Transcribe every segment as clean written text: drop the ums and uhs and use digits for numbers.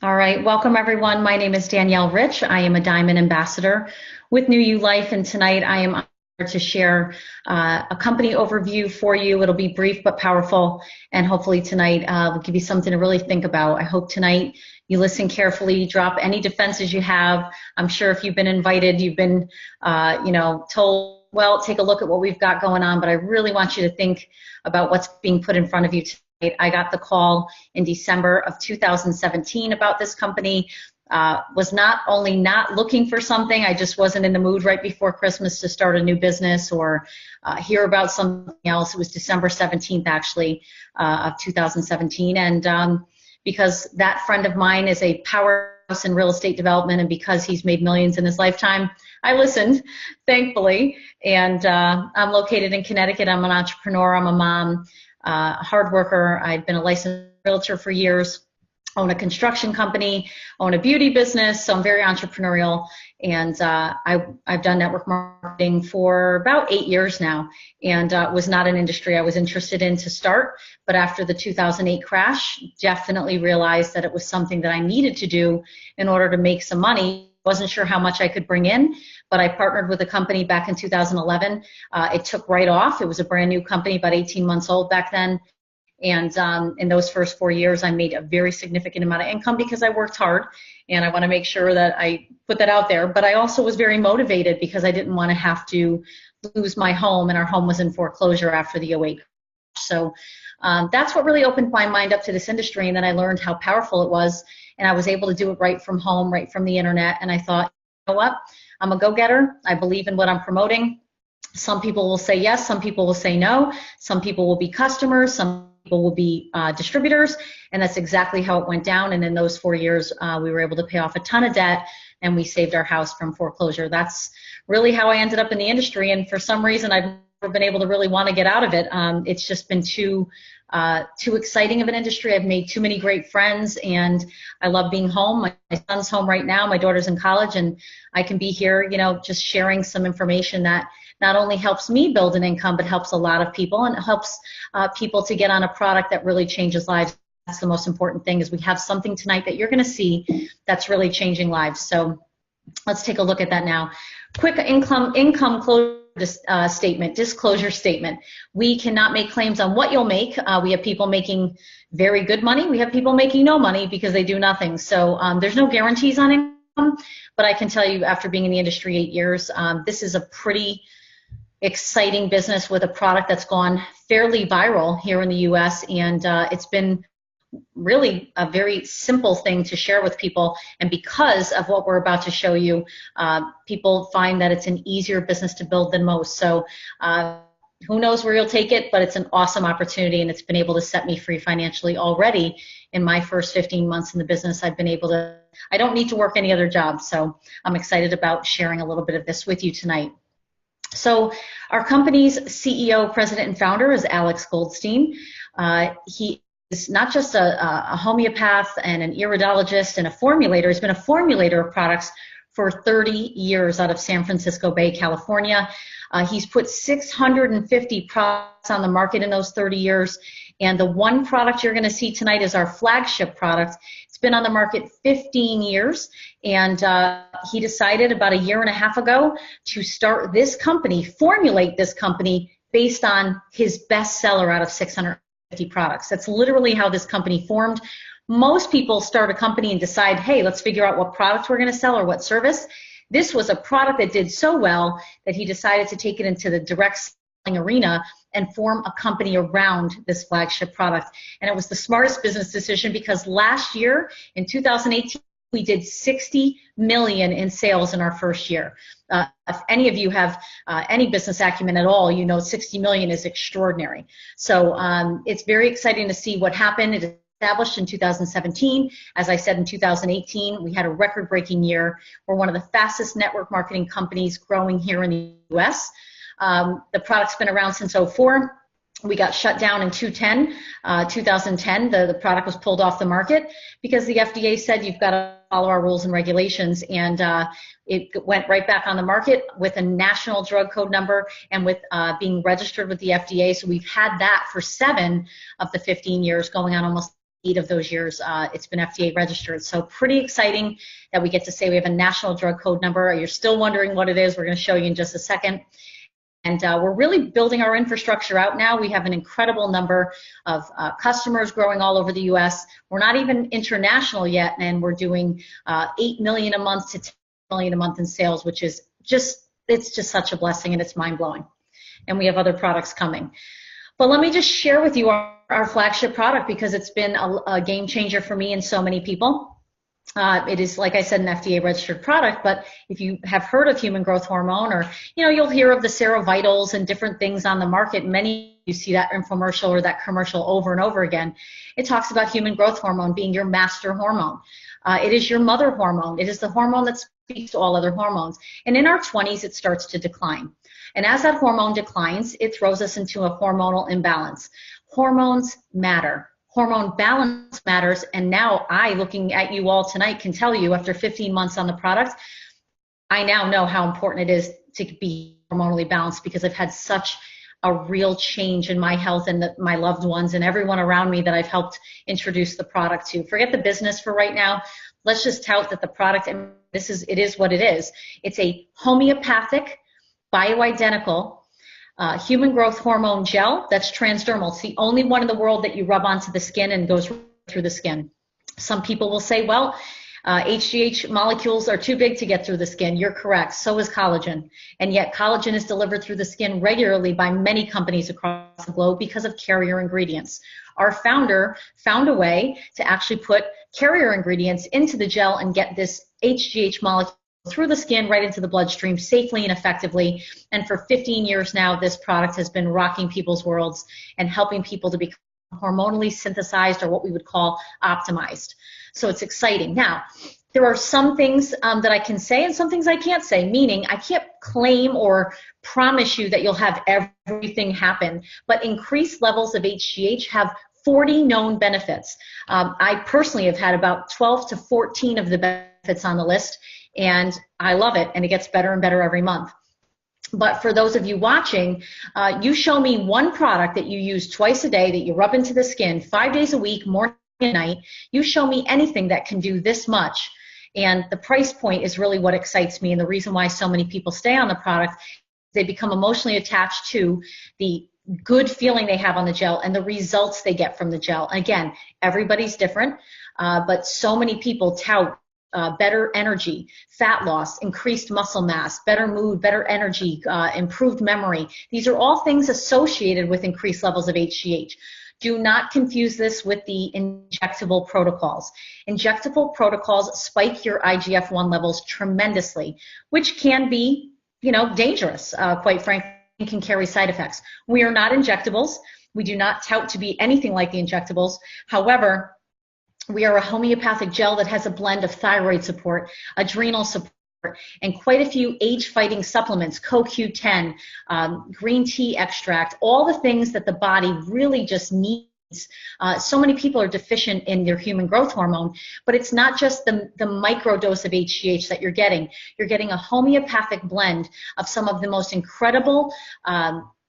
All right, welcome everyone. My name is Danielle Rich. I am a Diamond Ambassador with New You Life, and tonight I am honored to share a company overview for you. It'll be brief but powerful, and hopefully tonight will give you something to really think about. I hope tonight you listen carefully, drop any defenses you have. I'm sure if you've been invited, you've been, told, well, take a look at what we've got going on, but I really want you to think about what's being put in front of you tonight. I got the call in December of 2017 about this company. Was not only not looking for something, I just wasn't in the mood right before Christmas to start a new business or hear about something else. It was December 17th, actually, of 2017. And because that friend of mine is a powerhouse in real estate development, and because he's made millions in his lifetime, I listened, thankfully. And I'm located in Connecticut. I'm an entrepreneur. I'm a mom. A hard worker. I've been a licensed realtor for years, own a construction company, own a beauty business, so I'm very entrepreneurial. And I've done network marketing for about 8 years now, and was not an industry I was interested in to start. But after the 2008 crash, definitely realized that it was something that I needed to do in order to make some money. Wasn't sure how much I could bring in, but I partnered with a company back in 2011. It took right off. It was a brand new company, about 18 months old back then. And in those first 4 years, I made a very significant amount of income because I worked hard, and I want to make sure that I put that out there. But I also was very motivated because I didn't want to have to lose my home, and our home was in foreclosure after the '08 crash. So that's what really opened my mind up to this industry, and then I learned how powerful it was, and I was able to do it right from home, right from the internet. And I thought, you know what? I'm a go-getter. I believe in what I'm promoting. Some people will say yes, some people will say no. Some people will be customers, some people will be distributors, and that's exactly how it went down. And in those 4 years, we were able to pay off a ton of debt, and we saved our house from foreclosure. That's really how I ended up in the industry, and for some reason, I've never been able to really want to get out of it. It's just been too exciting of an industry. I've made too many great friends, and I love being home. My son's home right now. My daughter's in college, and I can be here, just sharing some information that not only helps me build an income, but helps a lot of people, and it helps people to get on a product that really changes lives. That's the most important thing, is we have something tonight that you're going to see that's really changing lives. So let's take a look at that now. Quick income closure disclosure statement. We cannot make claims on what you'll make. We have people making very good money. We have people making no money because they do nothing. So there's no guarantees on income, but I can tell you, after being in the industry 8 years, this is a pretty exciting business with a product that's gone fairly viral here in the US, and it's been really a very simple thing to share with people. And because of what we're about to show you, people find that it's an easier business to build than most. So who knows where you'll take it, but it's an awesome opportunity, and it's been able to set me free financially already. In my first 15 months in the business, I've been able to, I don't need to work any other job. So I'm excited about sharing a little bit of this with you tonight. So our company's CEO, president, and founder is Alex Goldstein. He is not just a homeopath and an iridologist and a formulator. He's been a formulator of products for 30 years out of San Francisco Bay, California. He's put 650 products on the market in those 30 years. And the one product you're going to see tonight is our flagship product. It's been on the market 15 years. And he decided about a year and a half ago to start this company, formulate this company based on his bestseller out of 650 products. That's literally how this company formed. Most people start a company and decide, hey, let's figure out what product we're going to sell or what service. This was a product that did so well that he decided to take it into the direct selling arena and form a company around this flagship product. And it was the smartest business decision, because last year, in 2018, we did 60 million in sales in our first year. If any of you have any business acumen at all, you know 60 million is extraordinary. So it's very exciting to see what happened. It established in 2017. As I said, in 2018, we had a record-breaking year. We're one of the fastest network marketing companies growing here in the US. The product's been around since '04. We got shut down in 2010. The product was pulled off the market because the FDA said you've got to follow our rules and regulations, and it went right back on the market with a national drug code number and with being registered with the FDA. So we've had that for 7 of the 15 years, going on almost 8 of those years it's been FDA registered. So pretty exciting that we get to say we have a national drug code number. You're still wondering what it is. We're going to show you in just a second. And we're really building our infrastructure out now. We have an incredible number of customers growing all over the U.S. We're not even international yet, and we're doing $8 million a month to $10 million a month in sales, which is it's just such a blessing, and it's mind-blowing. And we have other products coming. But let me just share with you our flagship product, because it's been a game changer for me and so many people. It is, like I said, an FDA registered product, but if you have heard of human growth hormone, or you'll hear of the Serovitals and different things on the market, many you see that infomercial or that commercial over and over again. It talks about human growth hormone being your master hormone. It is your mother hormone. It is the hormone that speaks to all other hormones. And in our 20s, it starts to decline. And as that hormone declines, it throws us into a hormonal imbalance. Hormones matter. Hormone balance matters. And now I, looking at you all tonight, can tell you after 15 months on the product, I now know how important it is to be hormonally balanced, because I've had such a real change in my health and my loved ones and everyone around me that I've helped introduce the product to. Forget the business for right now. Let's just tout that the product, and it is what it is. It's a homeopathic, bioidentical human growth hormone gel that's transdermal. It's the only one in the world that you rub onto the skin and goes through the skin. Some people will say, well, HGH molecules are too big to get through the skin. You're correct. So is collagen. And yet collagen is delivered through the skin regularly by many companies across the globe because of carrier ingredients. Our founder found a way to actually put carrier ingredients into the gel and get this HGH molecule through the skin right into the bloodstream safely and effectively. And for 15 years now, this product has been rocking people's worlds and helping people to become hormonally synthesized, or what we would call optimized. So it's exciting. Now, there are some things that I can say and some things I can't say, meaning I can't claim or promise you that you'll have everything happen, but increased levels of HGH have 40 known benefits. I personally have had about 12 to 14 of the benefits on the list, and I love it, and it gets better and better every month. But for those of you watching, you show me one product that you use twice a day, that you rub into the skin 5 days a week, morning and night. You show me anything that can do this much. And the price point is really what excites me, and the reason why so many people stay on the product. They become emotionally attached to the good feeling they have on the gel and the results they get from the gel. Again, everybody's different, but so many people tout better energy, fat loss, increased muscle mass, better mood, better energy, improved memory. These are all things associated with increased levels of HGH. Do not confuse this with the injectable protocols. Injectable protocols spike your IGF-1 levels tremendously, which can be, dangerous, quite frankly, and can carry side effects. We are not injectables. We do not tout to be anything like the injectables. However, we are a homeopathic gel that has a blend of thyroid support, adrenal support, and quite a few age-fighting supplements, CoQ10, green tea extract, all the things that the body really just needs. So many people are deficient in their human growth hormone, but it's not just the micro dose of HGH that you're getting. You're getting a homeopathic blend of some of the most incredible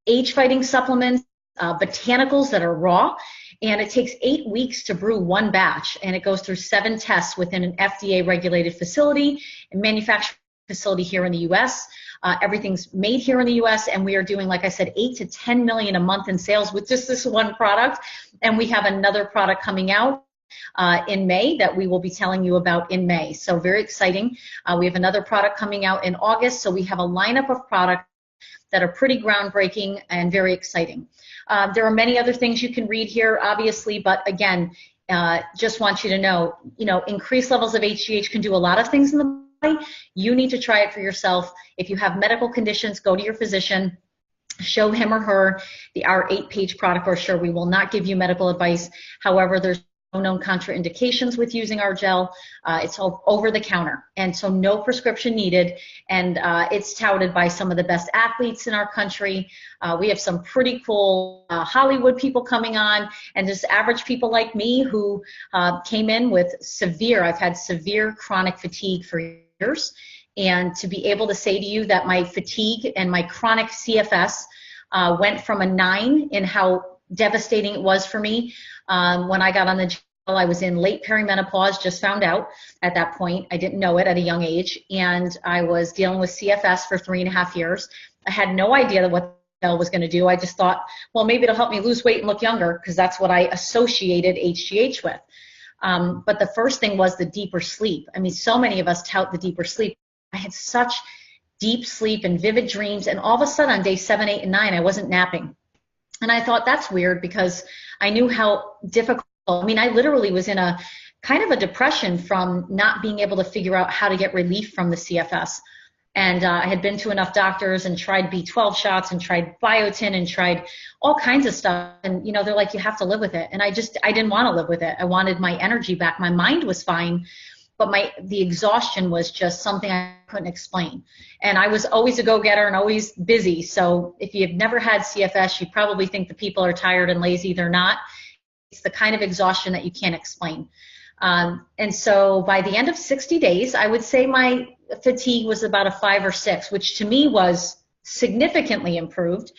age-fighting supplements, botanicals that are raw, and it takes 8 weeks to brew one batch, and it goes through 7 tests within an FDA-regulated facility and manufacturing facility here in the U.S. Everything's made here in the U.S., and we are doing, like I said, 8 to 10 million a month in sales with just this one product, and we have another product coming out in May that we will be telling you about in May. So very exciting. We have another product coming out in August, so we have a lineup of products that are pretty groundbreaking and very exciting. There are many other things you can read here, obviously, but again, just want you to know, increased levels of HGH can do a lot of things in the body. You need to try it for yourself. If you have medical conditions, go to your physician, show him or her our 8-page product brochure. We will not give you medical advice. However, there's no known contraindications with using our gel. It's all over the counter, and so no prescription needed, and it's touted by some of the best athletes in our country. We have some pretty cool Hollywood people coming on, and just average people like me who came in with I've had severe chronic fatigue for years, and to be able to say to you that my fatigue and my chronic CFS went from a 9 in how devastating it was for me when I got on the gel I was in late perimenopause, just found out at that point. I didn't know it at a young age. And I was dealing with CFS for 3.5 years. I had no idea what the gel was going to do. I just thought, well, maybe it'll help me lose weight and look younger, because that's what I associated HGH with. But the first thing was the deeper sleep. I mean, so many of us tout the deeper sleep. I had such deep sleep and vivid dreams, and all of a sudden on day 7, 8, and 9, I wasn't napping. And I thought that's weird, because I knew how difficult. I mean, I literally was in a kind of a depression from not being able to figure out how to get relief from the CFS. And I had been to enough doctors and tried B12 shots and tried biotin and tried all kinds of stuff. And, you know, they're like, you have to live with it. And I didn't want to live with it. I wanted my energy back. My mind was fine, but the exhaustion was just something I couldn't explain. And I was always a go-getter and always busy. So if you've never had CFS, you probably think the people are tired and lazy. They're not. It's the kind of exhaustion that you can't explain. And so by the end of 60 days, I would say my fatigue was about a 5 or 6, which to me was significantly improved.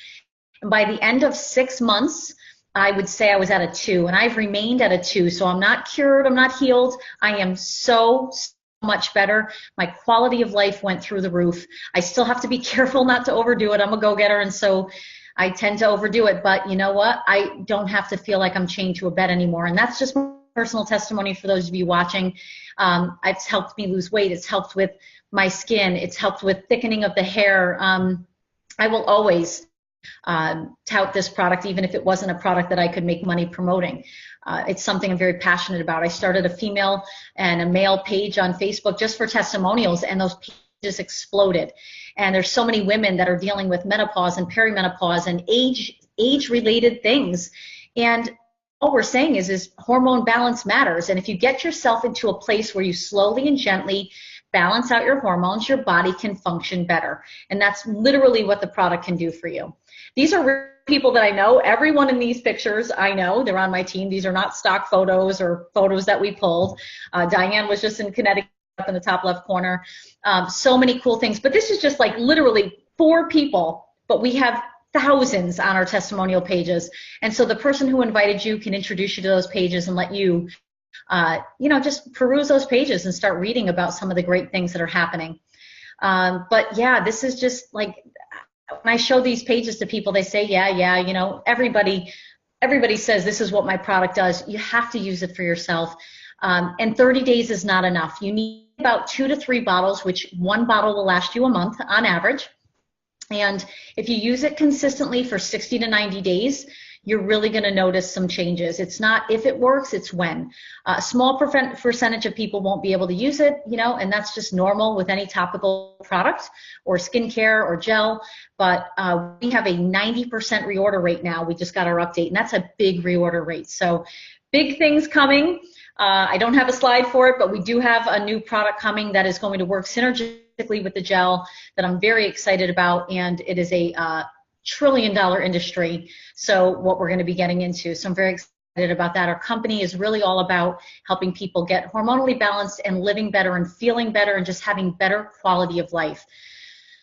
And by the end of 6 months, I would say I was at a 2, and I've remained at a 2. So I'm not cured, I'm not healed. I am so much better. My quality of life went through the roof. I still have to be careful not to overdo it. I'm a go-getter, and so I tend to overdo it, but you know what? I don't have to feel like I'm chained to a bed anymore. And that's just my personal testimony for those of you watching. It's helped me lose weight. It's helped with my skin. It's helped with thickening of the hair. I will always tout this product, even if it wasn't a product that I could make money promoting. It's something I'm very passionate about. I started a female and a male page on Facebook just for testimonials, and those pages exploded. And there's so many women that are dealing with menopause and perimenopause and age-related things. And all we're saying is hormone balance matters. And if you get yourself into a place where you slowly and gently balance out your hormones, your body can function better. And that's literally what the product can do for you. These are people that I know. Everyone in these pictures I know. They're on my team. These are not stock photos or photos that we pulled. Diane was just in Connecticut up in the top left corner. So many cool things. But this is just like literally 4 people, but we have thousands on our testimonial pages. And so the person who invited you can introduce you to those pages and let you, just peruse those pages and start reading about some of the great things that are happening. But yeah, this is just like, when I show these pages to people, they say, yeah, everybody says this is what my product does. You have to use it for yourself. And 30 days is not enough. You need about 2 to 3 bottles, which 1 bottle will last you a month on average. And if you use it consistently for 60 to 90 days, you're really going to notice some changes. It's not if it works, it's when. A small percentage of people won't be able to use it, and that's just normal with any topical product or skincare or gel. But we have a 90% reorder rate now. We just got our update, and that's a big reorder rate. So big things coming. I don't have a slide for it, but we do have a new product coming that is going to work synergistically with the gel that I'm very excited about, and it is a $1 trillion industry, so what we're going to be getting into. So I'm very excited about that. Our company is really all about helping people get hormonally balanced and living better and feeling better and just having better quality of life.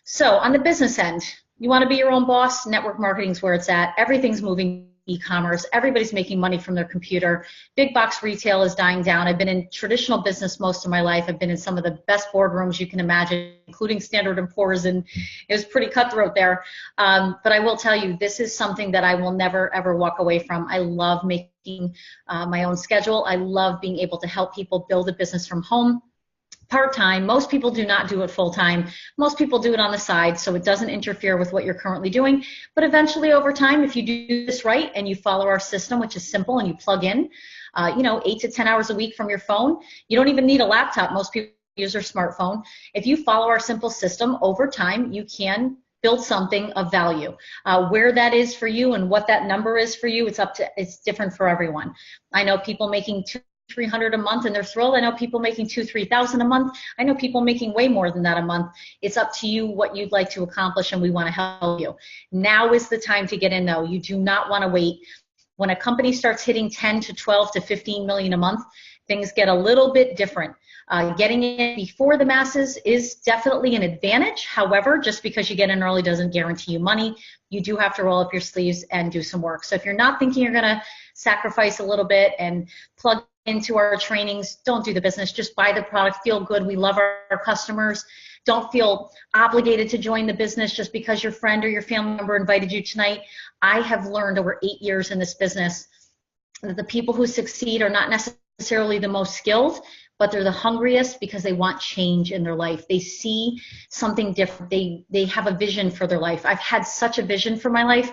So on the business end, you want to be your own boss, network marketing is where it's at. Everything's moving e-commerce. Everybody's making money from their computer. Big box retail is dying down. I've been in traditional business most of my life. I've been in some of the best boardrooms you can imagine, including Standard & Poor's, and it was pretty cutthroat there. But I will tell you, this is something that I will never, ever walk away from. I love making my own schedule. I love being able to help people build a business from home. Part-time. Most people do not do it full-time. Most people do it on the side, so it doesn't interfere with what you're currently doing. But eventually, over time, if you do this right and you follow our system, which is simple, and you plug in, 8 to 10 hours a week from your phone, you don't even need a laptop. Most people use their smartphone. If you follow our simple system, over time, you can build something of value. Where that is for you and what that number is for you, it's different for everyone. I know people making $300 a month and they're thrilled. I know people making $2,000-3,000 a month. I know people making way more than that a month. It's up to you what you'd like to accomplish, and we want to help you. Now is the time to get in, though. You do not want to wait. When a company starts hitting 10 to 12 to 15 million a month, things get a little bit different. Getting in before the masses is definitely an advantage. However, just because you get in early doesn't guarantee you money. You do have to roll up your sleeves and do some work. So if you're not thinking you're going to sacrifice a little bit and plug into our trainings, don't do the business, just buy the product, feel good. We love our customers. Don't feel obligated to join the business just because your friend or your family member invited you tonight. I have learned over 8 years in this business that the people who succeed are not necessarily the most skilled, but they're the hungriest because they want change in their life. They see something different. They have a vision for their life. I've had such a vision for my life,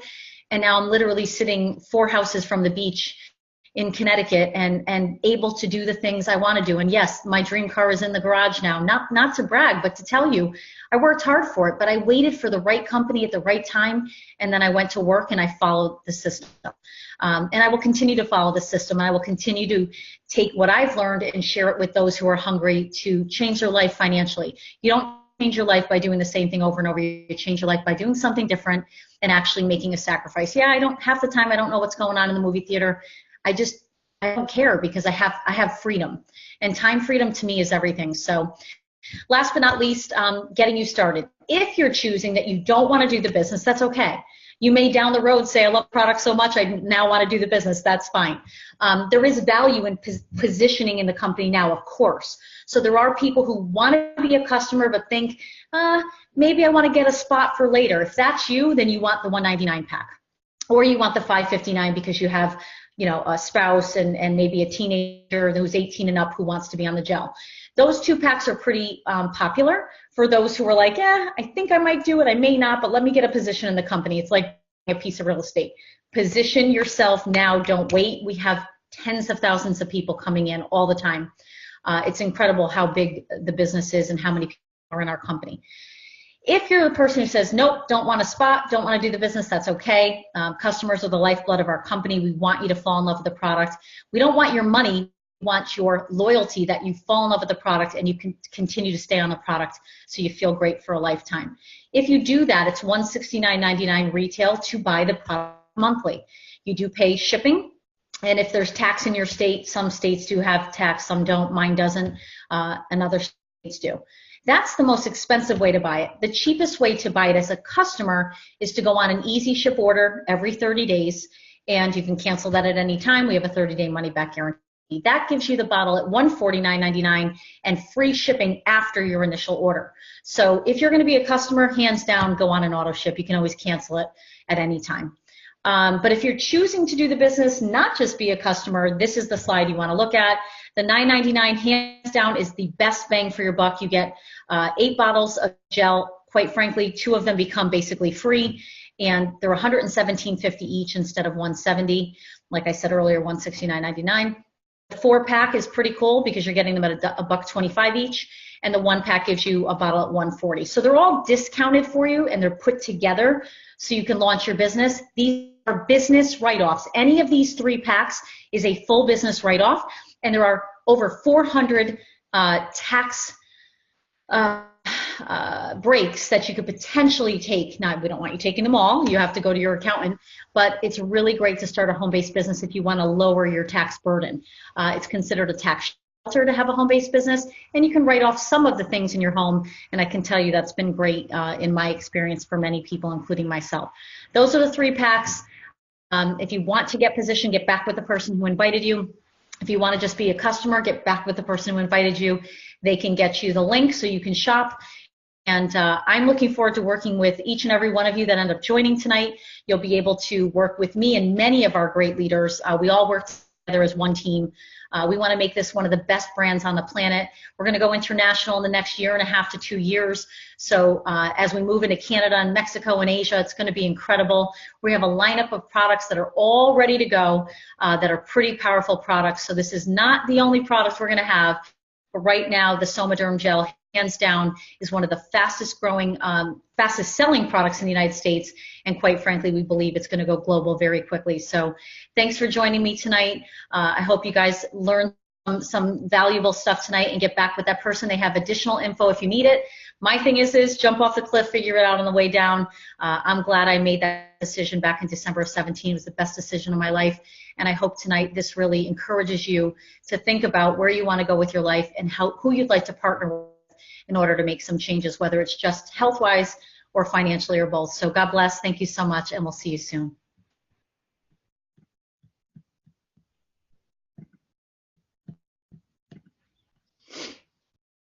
and now I'm literally sitting 4 houses from the beach in Connecticut and able to do the things I want to do. And yes, my dream car is in the garage now. Not to brag, but to tell you, I worked hard for it, but I waited for the right company at the right time, and then I went to work and I followed the system. And I will continue to follow the system, and I will continue to take what I've learned and share it with those who are hungry to change their life financially. You don't change your life by doing the same thing over and over. You change your life by doing something different and actually making a sacrifice. Yeah, half the time I don't know what's going on in the movie theater. I don't care because I have freedom, and time freedom to me is everything. So last but not least, getting you started. If you're choosing that you don't want to do the business, that's okay. You may down the road say, I love products so much, I now want to do the business. That's fine. There is value in positioning in the company now, of course. So there are people who want to be a customer but think, maybe I want to get a spot for later. If that's you, then you want the $199 pack. Or you want the $559 because you have a spouse and maybe a teenager who's 18 and up who wants to be on the gel. Those 2 packs are pretty popular for those who are like, I think I might do it, I may not, but let me get a position in the company. It's like a piece of real estate. Position yourself now, don't wait. We have tens of thousands of people coming in all the time. It's incredible how big the business is and how many people are in our company. If you're the person who says, nope, don't want a spot, don't want to do the business, that's okay. Customers are the lifeblood of our company. We want you to fall in love with the product. We don't want your money. We want your loyalty, that you fall in love with the product and you can continue to stay on the product so you feel great for a lifetime. If you do that, it's $169.99 retail to buy the product monthly. You do pay shipping, and if there's tax in your state, some states do have tax, some don't. Mine doesn't, and other states do. That's the most expensive way to buy it. The cheapest way to buy it as a customer is to go on an easy ship order every 30 days, and you can cancel that at any time. We have a 30-day money-back guarantee. That gives you the bottle at $149.99 and free shipping after your initial order. So if you're going to be a customer, hands down, go on an auto ship. You can always cancel it at any time. But if you're choosing to do the business, not just be a customer, this is the slide you want to look at. The $9.99 hands down is the best bang for your buck. You get 8 bottles of gel. Quite frankly, 2 of them become basically free, and they're $117.50 each instead of $170. Like I said earlier, $169.99. The 4-pack is pretty cool because you're getting them at $1.25 each, and the 1-pack gives you a bottle at $140. So they're all discounted for you, and they're put together so you can launch your business. These are business write-offs. Any of these 3 packs is a full business write-off, and there are over 400 tax breaks that you could potentially take. Now, we don't want you taking them all. You have to go to your accountant, but it's really great to start a home-based business if you want to lower your tax burden. It's considered a tax shelter to have a home-based business, and you can write off some of the things in your home, and I can tell you that's been great in my experience for many people, including myself. Those are the 3 packs. If you want to get positioned, get back with the person who invited you. If you want to just be a customer, get back with the person who invited you. They can get you the link so you can shop. And I'm looking forward to working with each and every one of you that end up joining tonight. You'll be able to work with me and many of our great leaders. We all work together as one team. We want to make this one of the best brands on the planet. We're going to go international in the next 1.5 to 2 years. So as we move into Canada and Mexico and Asia, it's going to be incredible. We have a lineup of products that are all ready to go that are pretty powerful products. So this is not the only product we're going to have. But right now, the Somaderm Gel, hands down, is one of the fastest growing, fastest selling products in the United States. And quite frankly, we believe it's going to go global very quickly. So thanks for joining me tonight. I hope you guys learned some valuable stuff tonight and get back with that person. They have additional info if you need it. My thing is jump off the cliff, figure it out on the way down. I'm glad I made that decision back in December of 2017. It was the best decision of my life. And I hope tonight this really encourages you to think about where you want to go with your life and who you'd like to partner with in order to make some changes, whether it's just health-wise or financially or both. So God bless. Thank you so much, and we'll see you soon.